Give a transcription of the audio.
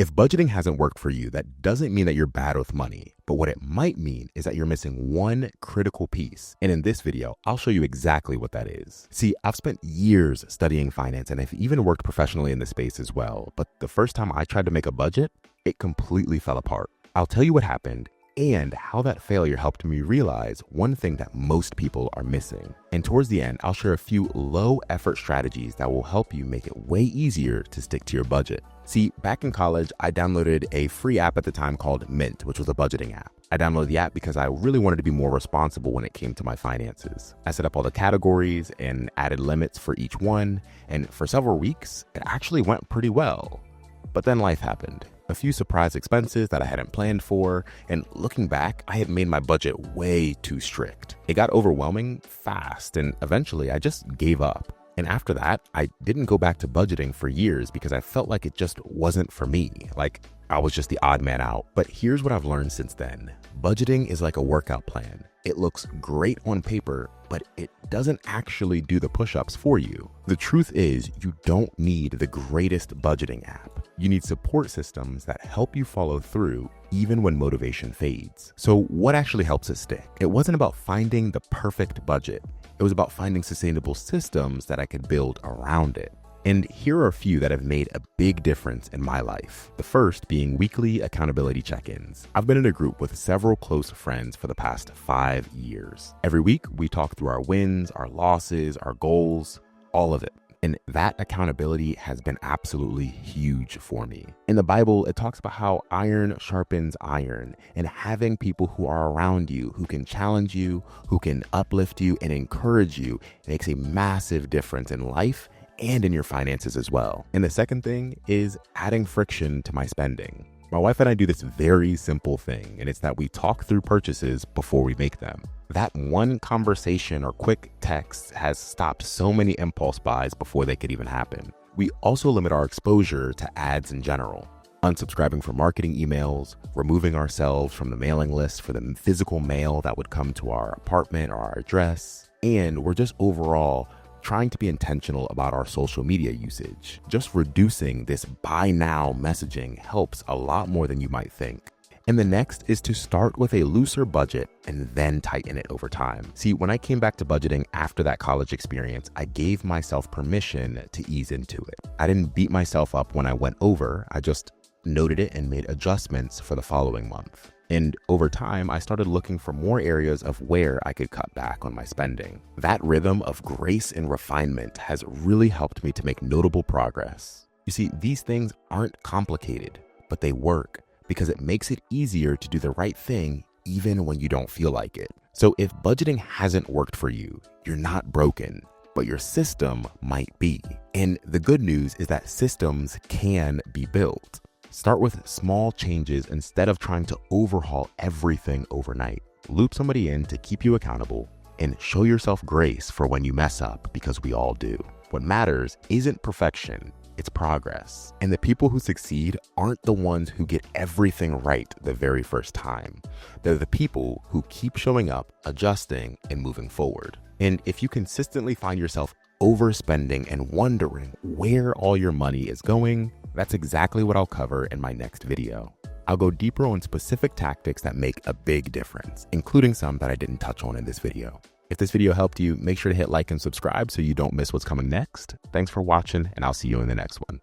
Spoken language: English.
If budgeting hasn't worked for you, that doesn't mean that you're bad with money, but what it might mean is that you're missing one critical piece. And in this video, I'll show you exactly what that is. See, I've spent years studying finance and I've even worked professionally in the space as well, but the first time I tried to make a budget, it completely fell apart. I'll tell you what happened and how that failure helped me realize one thing that most people are missing. And towards the end, I'll share a few low effort strategies that will help you make it way easier to stick to your budget. See, back in college, I downloaded a free app at the time called Mint, which was a budgeting app. I downloaded the app because I really wanted to be more responsible when it came to my finances. I set up all the categories and added limits for each one, and for several weeks, it actually went pretty well. But then life happened. A few surprise expenses that I hadn't planned for, and looking back, I had made my budget way too strict. It got overwhelming fast, and eventually I just gave up. And after that, I didn't go back to budgeting for years because I felt like it just wasn't for me. Like I was just the odd man out. But here's what I've learned since then. Budgeting is like a workout plan. It looks great on paper, but it doesn't actually do the push-ups for you. The truth is, you don't need the greatest budgeting app. You need support systems that help you follow through even when motivation fades. So what actually helps it stick? It wasn't about finding the perfect budget. It was about finding sustainable systems that I could build around it. And here are a few that have made a big difference in my life. The first being weekly accountability check-ins. I've been in a group with several close friends for the past 5 years. Every week, we talk through our wins, our losses, our goals, all of it. And that accountability has been absolutely huge for me. In the Bible, it talks about how iron sharpens iron, and having people who are around you, who can challenge you, who can uplift you and encourage you, makes a massive difference in life and in your finances as well. And the second thing is adding friction to my spending. My wife and I do this very simple thing, and it's that we talk through purchases before we make them. That one conversation or quick text has stopped so many impulse buys before they could even happen. We also limit our exposure to ads in general, unsubscribing from marketing emails, removing ourselves from the mailing list for the physical mail that would come to our apartment or our address, and we're just overall trying to be intentional about our social media usage. Just reducing this buy now messaging helps a lot more than you might think. And the next is to start with a looser budget and then tighten it over time. See, when I came back to budgeting after that college experience, I gave myself permission to ease into it. I didn't beat myself up when I went over. I just noted it and made adjustments for the following month. And over time, I started looking for more areas of where I could cut back on my spending. That rhythm of grace and refinement has really helped me to make notable progress. You see, these things aren't complicated, but they work because it makes it easier to do the right thing even when you don't feel like it. So if budgeting hasn't worked for you, you're not broken, but your system might be. And the good news is that systems can be built. Start with small changes instead of trying to overhaul everything overnight. Loop somebody in to keep you accountable and show yourself grace for when you mess up, because we all do. What matters isn't perfection, it's progress. And the people who succeed aren't the ones who get everything right the very first time. They're the people who keep showing up, adjusting, and moving forward. And if you consistently find yourself overspending and wondering where all your money is going, that's exactly what I'll cover in my next video. I'll go deeper on specific tactics that make a big difference, including some that I didn't touch on in this video. If this video helped you, make sure to hit like and subscribe so you don't miss what's coming next. Thanks for watching, and I'll see you in the next one.